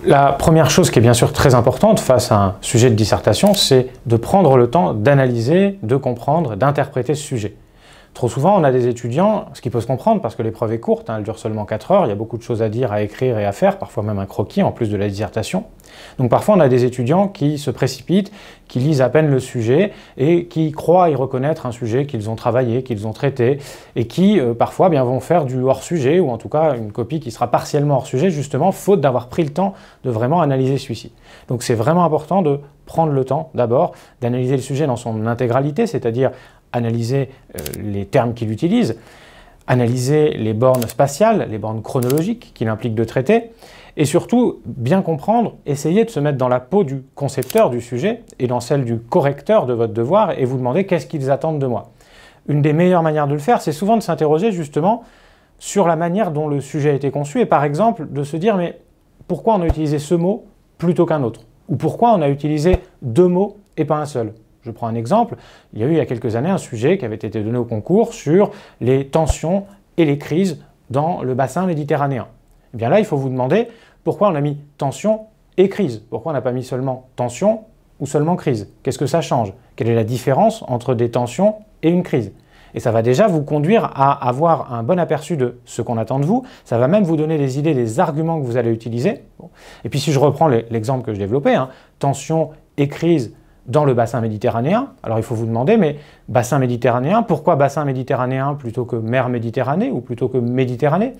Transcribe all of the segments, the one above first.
La première chose qui est bien sûr très importante face à un sujet de dissertation, c'est de prendre le temps d'analyser, de comprendre, d'interpréter ce sujet. Trop souvent, on a des étudiants, ce qui peut se comprendre parce que l'épreuve est courte, elle dure seulement 4 heures, il y a beaucoup de choses à dire, à écrire et à faire, parfois même un croquis en plus de la dissertation. Donc parfois on a des étudiants qui se précipitent, qui lisent à peine le sujet et qui croient y reconnaître un sujet qu'ils ont travaillé, qu'ils ont traité et qui parfois vont faire du hors-sujet ou en tout cas une copie qui sera partiellement hors-sujet justement faute d'avoir pris le temps de vraiment analyser celui-ci. Donc c'est vraiment important de prendre le temps d'abord d'analyser le sujet dans son intégralité, c'est-à-dire analyser les termes qu'il utilise, analyser les bornes spatiales, les bornes chronologiques qu'il implique de traiter, et surtout bien comprendre, essayer de se mettre dans la peau du concepteur du sujet et dans celle du correcteur de votre devoir et vous demander qu'est-ce qu'ils attendent de moi. Une des meilleures manières de le faire, c'est souvent de s'interroger justement sur la manière dont le sujet a été conçu et par exemple de se dire mais pourquoi on a utilisé ce mot plutôt qu'un autre? Ou pourquoi on a utilisé 2 mots et pas un seul? Je prends un exemple, il y a eu il y a quelques années un sujet qui avait été donné au concours sur les tensions et les crises dans le bassin méditerranéen. Et bien là, il faut vous demander pourquoi on a mis tension et crise. Pourquoi on n'a pas mis seulement tension ou seulement crise? Qu'est-ce que ça change? Quelle est la différence entre des tensions et une crise? Et ça va déjà vous conduire à avoir un bon aperçu de ce qu'on attend de vous. Ça va même vous donner des idées, des arguments que vous allez utiliser. Et puis si je reprends l'exemple que je développais, tension et crise dans le bassin méditerranéen, alors il faut vous demander, mais bassin méditerranéen, pourquoi bassin méditerranéen plutôt que mer Méditerranée ou plutôt que Méditerranée?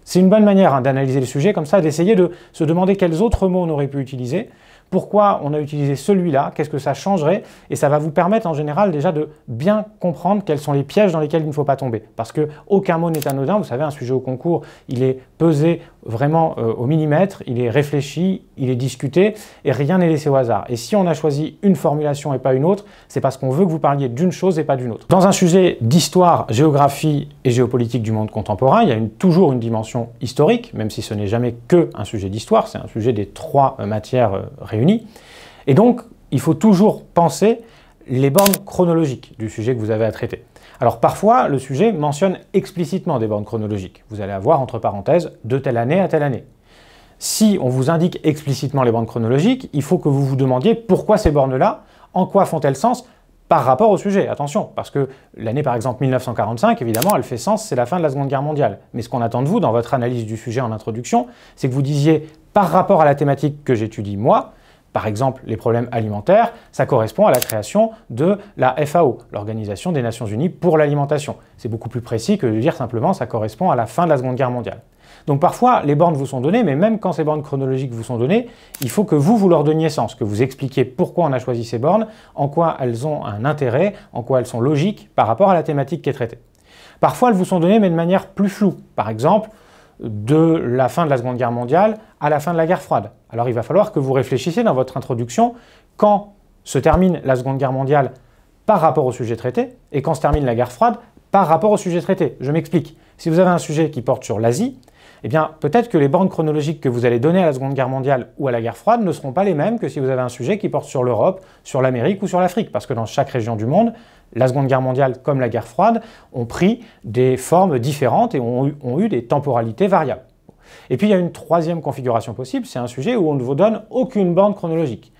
C'est une bonne manière d'analyser le sujet comme ça, d'essayer de se demander quels autres mots on aurait pu utiliser, pourquoi on a utilisé celui-là, qu'est-ce que ça changerait, et ça va vous permettre en général déjà de bien comprendre quels sont les pièges dans lesquels il ne faut pas tomber. Parce qu'aucun mot n'est anodin, vous savez, un sujet au concours, il est pesé vraiment au millimètre, il est réfléchi, il est discuté, et rien n'est laissé au hasard. Et si on a choisi une formulation et pas une autre, c'est parce qu'on veut que vous parliez d'une chose et pas d'une autre. Dans un sujet d'histoire, géographie et géopolitique du monde contemporain, il y a toujours une dimension historique, même si ce n'est jamais qu'un sujet d'histoire, c'est un sujet des 3 matières réunies. Et donc, il faut toujours penser les bornes chronologiques du sujet que vous avez à traiter. Alors parfois, le sujet mentionne explicitement des bornes chronologiques. Vous allez avoir, entre parenthèses, de telle année à telle année. Si on vous indique explicitement les bornes chronologiques, il faut que vous vous demandiez pourquoi ces bornes-là, en quoi font-elles sens par rapport au sujet. Attention, parce que l'année par exemple 1945, évidemment, elle fait sens, c'est la fin de la Seconde Guerre mondiale. Mais ce qu'on attend de vous dans votre analyse du sujet en introduction, c'est que vous disiez, par rapport à la thématique que j'étudie moi, par exemple, les problèmes alimentaires, ça correspond à la création de la FAO, l'Organisation des Nations Unies pour l'alimentation. C'est beaucoup plus précis que de dire simplement ça correspond à la fin de la Seconde Guerre mondiale. Donc parfois, les bornes vous sont données, mais même quand ces bornes chronologiques vous sont données, il faut que vous leur donniez sens, que vous expliquiez pourquoi on a choisi ces bornes, en quoi elles ont un intérêt, en quoi elles sont logiques par rapport à la thématique qui est traitée. Parfois, elles vous sont données, mais de manière plus floue. Par exemple, de la fin de la Seconde Guerre mondiale à la fin de la guerre froide. Alors il va falloir que vous réfléchissiez dans votre introduction quand se termine la Seconde Guerre mondiale par rapport au sujet traité et quand se termine la guerre froide par rapport au sujet traité. Je m'explique. Si vous avez un sujet qui porte sur l'Asie, eh bien peut-être que les bornes chronologiques que vous allez donner à la Seconde Guerre mondiale ou à la guerre froide ne seront pas les mêmes que si vous avez un sujet qui porte sur l'Europe, sur l'Amérique ou sur l'Afrique, parce que dans chaque région du monde, la Seconde Guerre mondiale comme la guerre froide ont pris des formes différentes et ont eu des temporalités variables. Et puis il y a une troisième configuration possible, c'est un sujet où on ne vous donne aucune borne chronologique.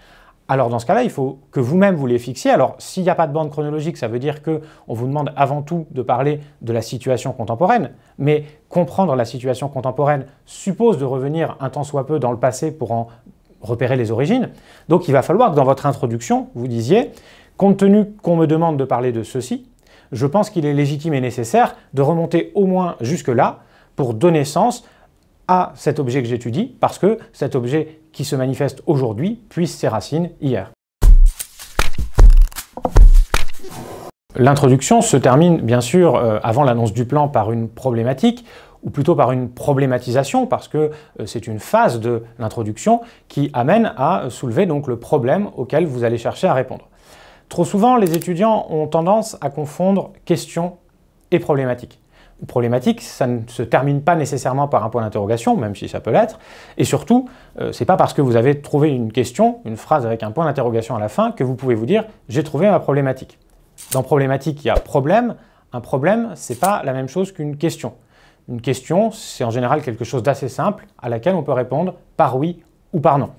Alors dans ce cas-là, il faut que vous-même vous les fixiez. Alors s'il n'y a pas de borne chronologique, ça veut dire qu'on vous demande avant tout de parler de la situation contemporaine, mais comprendre la situation contemporaine suppose de revenir un tant soit peu dans le passé pour en repérer les origines. Donc il va falloir que dans votre introduction, vous disiez « Compte tenu qu'on me demande de parler de ceci, je pense qu'il est légitime et nécessaire de remonter au moins jusque-là pour donner sens à cet objet que j'étudie, parce que cet objet qui se manifeste aujourd'hui puise ses racines hier. » L'introduction se termine bien sûr avant l'annonce du plan par une problématique, ou plutôt par une problématisation, parce que c'est une phase de l'introduction qui amène à soulever donc le problème auquel vous allez chercher à répondre. Trop souvent, les étudiants ont tendance à confondre question et problématique. Une problématique, ça ne se termine pas nécessairement par un point d'interrogation, même si ça peut l'être, et surtout, c'est pas parce que vous avez trouvé une question, une phrase avec un point d'interrogation à la fin, que vous pouvez vous dire « j'ai trouvé ma problématique ». Dans problématique, il y a problème. Un problème, c'est pas la même chose qu'une question. Une question, c'est en général quelque chose d'assez simple, à laquelle on peut répondre par oui ou par non.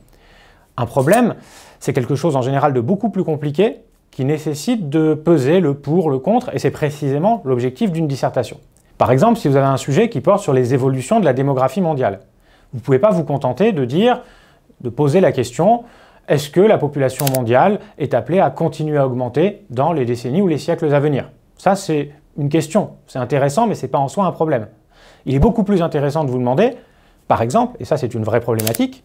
Un problème, c'est quelque chose en général de beaucoup plus compliqué qui nécessite de peser le pour, le contre, et c'est précisément l'objectif d'une dissertation. Par exemple, si vous avez un sujet qui porte sur les évolutions de la démographie mondiale, vous ne pouvez pas vous contenter de poser la question « Est-ce que la population mondiale est appelée à continuer à augmenter dans les décennies ou les siècles à venir ?» Ça, c'est une question. C'est intéressant, mais ce n'est pas en soi un problème. Il est beaucoup plus intéressant de vous demander, par exemple, et ça c'est une vraie problématique,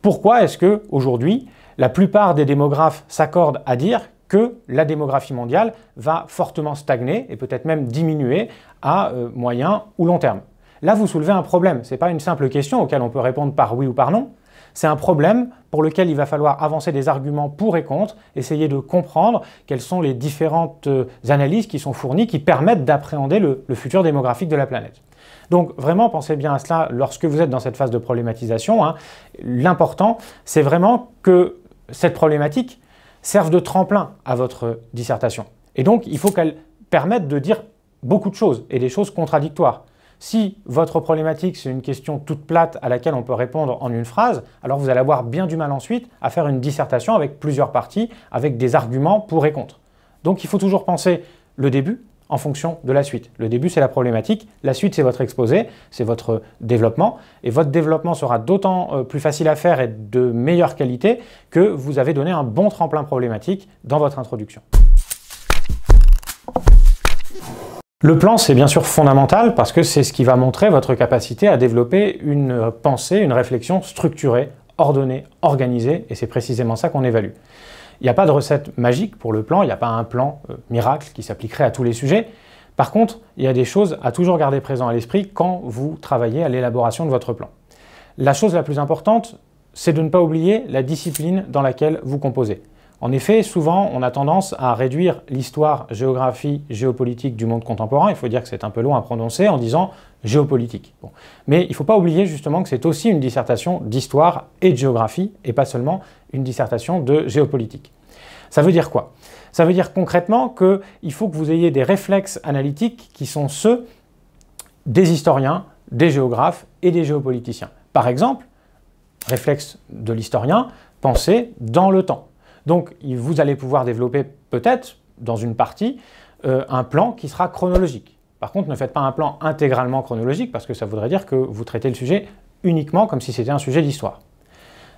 pourquoi est-ce qu'aujourd'hui, la plupart des démographes s'accordent à dire que la démographie mondiale va fortement stagner et peut-être même diminuer à moyen ou long terme. Là, vous soulevez un problème. Ce n'est pas une simple question auquel on peut répondre par oui ou par non. C'est un problème pour lequel il va falloir avancer des arguments pour et contre, essayer de comprendre quelles sont les différentes analyses qui sont fournies qui permettent d'appréhender le futur démographique de la planète. Donc vraiment, pensez bien à cela lorsque vous êtes dans cette phase de problématisation. L'important, c'est vraiment que cette problématique serve de tremplin à votre dissertation. Et donc, il faut qu'elle permette de dire beaucoup de choses et des choses contradictoires. Si votre problématique, c'est une question toute plate à laquelle on peut répondre en une phrase, alors vous allez avoir bien du mal ensuite à faire une dissertation avec plusieurs parties, avec des arguments pour et contre. Donc, il faut toujours penser le début en fonction de la suite. Le début, c'est la problématique, la suite, c'est votre exposé, c'est votre développement, et votre développement sera d'autant plus facile à faire et de meilleure qualité que vous avez donné un bon tremplin problématique dans votre introduction. Le plan, c'est bien sûr fondamental parce que c'est ce qui va montrer votre capacité à développer une pensée, une réflexion structurée, ordonnée, organisée, et c'est précisément ça qu'on évalue. Il n'y a pas de recette magique pour le plan, il n'y a pas un plan miracle qui s'appliquerait à tous les sujets. Par contre, il y a des choses à toujours garder présent à l'esprit quand vous travaillez à l'élaboration de votre plan. La chose la plus importante, c'est de ne pas oublier la discipline dans laquelle vous composez. En effet, souvent, on a tendance à réduire l'histoire, géographie, géopolitique du monde contemporain. Il faut dire que c'est un peu long à prononcer en disant géopolitique. Bon. Mais il ne faut pas oublier justement que c'est aussi une dissertation d'histoire et de géographie et pas seulement une dissertation de géopolitique. Ça veut dire quoi? Ça veut dire concrètement qu'il faut que vous ayez des réflexes analytiques qui sont ceux des historiens, des géographes et des géopoliticiens. Par exemple, réflexe de l'historien, penser dans le temps. Donc, vous allez pouvoir développer peut-être, dans une partie, un plan qui sera chronologique. Par contre, ne faites pas un plan intégralement chronologique parce que ça voudrait dire que vous traitez le sujet uniquement comme si c'était un sujet d'histoire.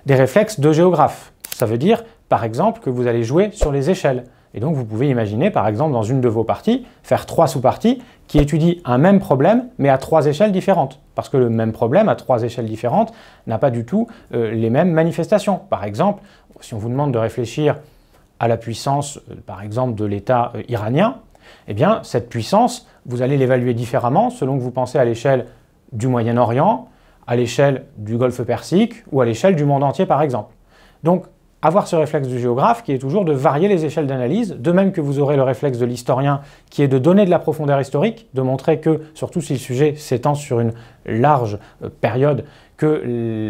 Des réflexes de géographe, ça veut dire, par exemple, que vous allez jouer sur les échelles. Et donc, vous pouvez imaginer, par exemple, dans une de vos parties, faire 3 sous-parties qui étudient un même problème, mais à 3 échelles différentes. Parce que le même problème, à 3 échelles différentes, n'a pas du tout les mêmes manifestations. Par exemple, si on vous demande de réfléchir à la puissance, par exemple, de l'État iranien, eh bien, cette puissance, vous allez l'évaluer différemment selon que vous pensez à l'échelle du Moyen-Orient, à l'échelle du Golfe Persique ou à l'échelle du monde entier, par exemple. Donc, avoir ce réflexe du géographe qui est toujours de varier les échelles d'analyse, de même que vous aurez le réflexe de l'historien qui est de donner de la profondeur historique, de montrer que, surtout si le sujet s'étend sur une large période, que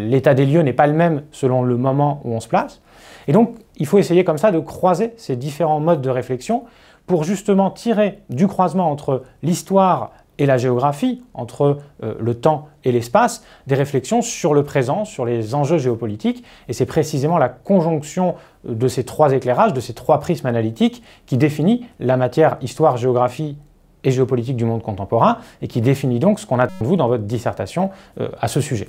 l'état des lieux n'est pas le même selon le moment où on se place. Et donc, il faut essayer comme ça de croiser ces différents modes de réflexion pour justement tirer du croisement entre l'histoire et la géographie, entre le temps et l'espace, des réflexions sur le présent, sur les enjeux géopolitiques. Et c'est précisément la conjonction de ces 3 éclairages, de ces 3 prismes analytiques qui définit la matière histoire, géographie et géopolitique du monde contemporain et qui définit donc ce qu'on attend de vous dans votre dissertation à ce sujet.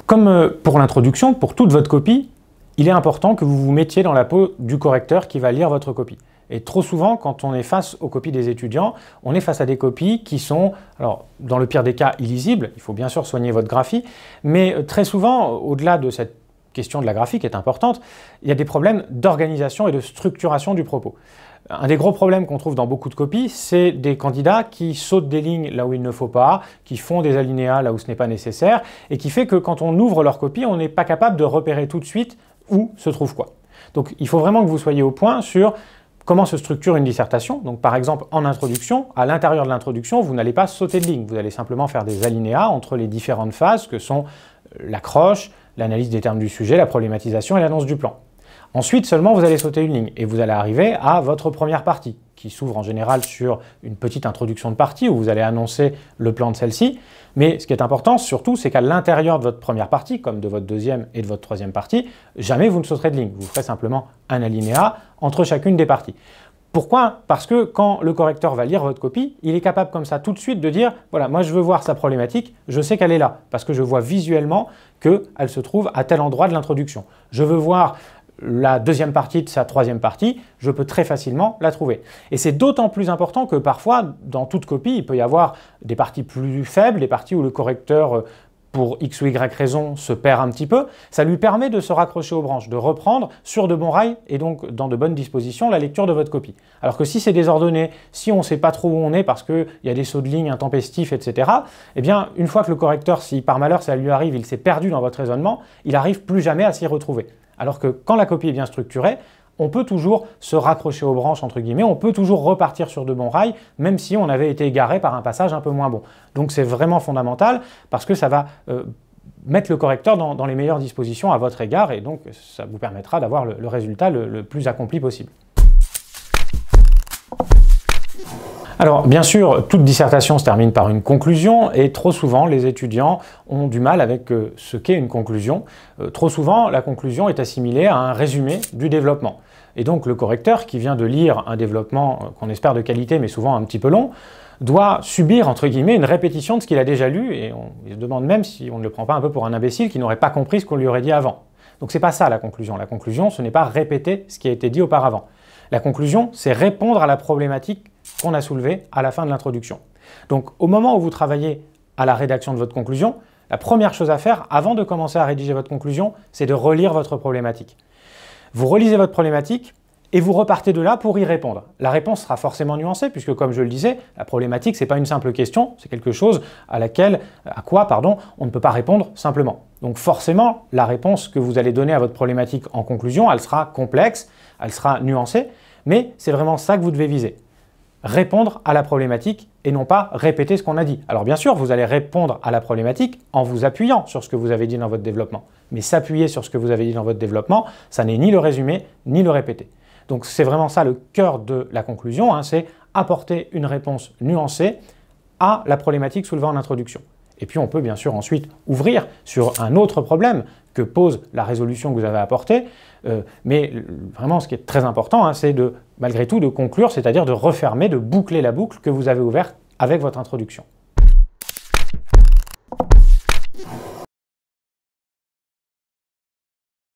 Comme pour l'introduction, pour toute votre copie, il est important que vous vous mettiez dans la peau du correcteur qui va lire votre copie. Et trop souvent, quand on est face aux copies des étudiants, on est face à des copies qui sont, alors dans le pire des cas, illisibles. Il faut bien sûr soigner votre graphie, mais très souvent, au-delà de cette question de la graphie qui est importante, il y a des problèmes d'organisation et de structuration du propos. Un des gros problèmes qu'on trouve dans beaucoup de copies, c'est des candidats qui sautent des lignes là où il ne faut pas, qui font des alinéas là où ce n'est pas nécessaire, et qui fait que quand on ouvre leur copie, on n'est pas capable de repérer tout de suite où se trouve quoi. Donc il faut vraiment que vous soyez au point sur comment se structure une dissertation. Donc par exemple, en introduction, à l'intérieur de l'introduction, vous n'allez pas sauter de ligne, vous allez simplement faire des alinéas entre les différentes phases que sont l'accroche, l'analyse des termes du sujet, la problématisation et l'annonce du plan. Ensuite seulement, vous allez sauter une ligne et vous allez arriver à votre première partie, qui s'ouvre en général sur une petite introduction de partie où vous allez annoncer le plan de celle-ci. Mais ce qui est important surtout, c'est qu'à l'intérieur de votre première partie, comme de votre deuxième et de votre troisième partie, jamais vous ne sauterez de ligne. Vous ferez simplement un alinéa entre chacune des parties. Pourquoi? Parce que quand le correcteur va lire votre copie, il est capable comme ça tout de suite de dire « Voilà, moi je veux voir sa problématique, je sais qu'elle est là, parce que je vois visuellement qu'elle se trouve à tel endroit de l'introduction. Je veux voir la deuxième partie de sa troisième partie, je peux très facilement la trouver. » Et c'est d'autant plus important que parfois, dans toute copie, il peut y avoir des parties plus faibles, des parties où le correcteur, pour X ou Y raison, se perd un petit peu. Ça lui permet de se raccrocher aux branches, de reprendre sur de bons rails et donc dans de bonnes dispositions la lecture de votre copie. Alors que si c'est désordonné, si on ne sait pas trop où on est parce qu'il y a des sauts de ligne intempestifs, etc., eh bien, une fois que le correcteur, si par malheur ça lui arrive, il s'est perdu dans votre raisonnement, il n'arrive plus jamais à s'y retrouver. Alors que quand la copie est bien structurée, on peut toujours se raccrocher aux branches, entre guillemets, on peut toujours repartir sur de bons rails, même si on avait été égaré par un passage un peu moins bon. Donc c'est vraiment fondamental, parce que ça va mettre le correcteur dans les meilleures dispositions à votre égard, et donc ça vous permettra d'avoir le résultat le plus accompli possible. Alors, bien sûr, toute dissertation se termine par une conclusion et trop souvent, les étudiants ont du mal avec ce qu'est une conclusion. Trop souvent, la conclusion est assimilée à un résumé du développement. Et donc, le correcteur qui vient de lire un développement qu'on espère de qualité, mais souvent un petit peu long, doit subir, entre guillemets, une répétition de ce qu'il a déjà lu et il se demande même si on ne le prend pas un peu pour un imbécile qui n'aurait pas compris ce qu'on lui aurait dit avant. Donc, c'est pas ça la conclusion. La conclusion, ce n'est pas répéter ce qui a été dit auparavant. La conclusion, c'est répondre à la problématique qu'on a soulevée à la fin de l'introduction. Donc, au moment où vous travaillez à la rédaction de votre conclusion, la première chose à faire, avant de commencer à rédiger votre conclusion, c'est de relire votre problématique. Vous relisez votre problématique et vous repartez de là pour y répondre. La réponse sera forcément nuancée, puisque comme je le disais, la problématique, ce n'est pas une simple question, c'est quelque chose à quoi on ne peut pas répondre simplement. Donc forcément, la réponse que vous allez donner à votre problématique en conclusion, elle sera complexe, elle sera nuancée, mais c'est vraiment ça que vous devez viser. Répondre à la problématique et non pas répéter ce qu'on a dit. Alors bien sûr, vous allez répondre à la problématique en vous appuyant sur ce que vous avez dit dans votre développement. Mais s'appuyer sur ce que vous avez dit dans votre développement, ça n'est ni le résumé, ni le répéter. Donc c'est vraiment ça le cœur de la conclusion, hein, c'est apporter une réponse nuancée à la problématique soulevée en introduction. Et puis on peut bien sûr ensuite ouvrir sur un autre problème que pose la résolution que vous avez apportée, mais vraiment ce qui est très important, hein, c'est malgré tout de conclure, c'est-à-dire de refermer, de boucler la boucle que vous avez ouverte avec votre introduction.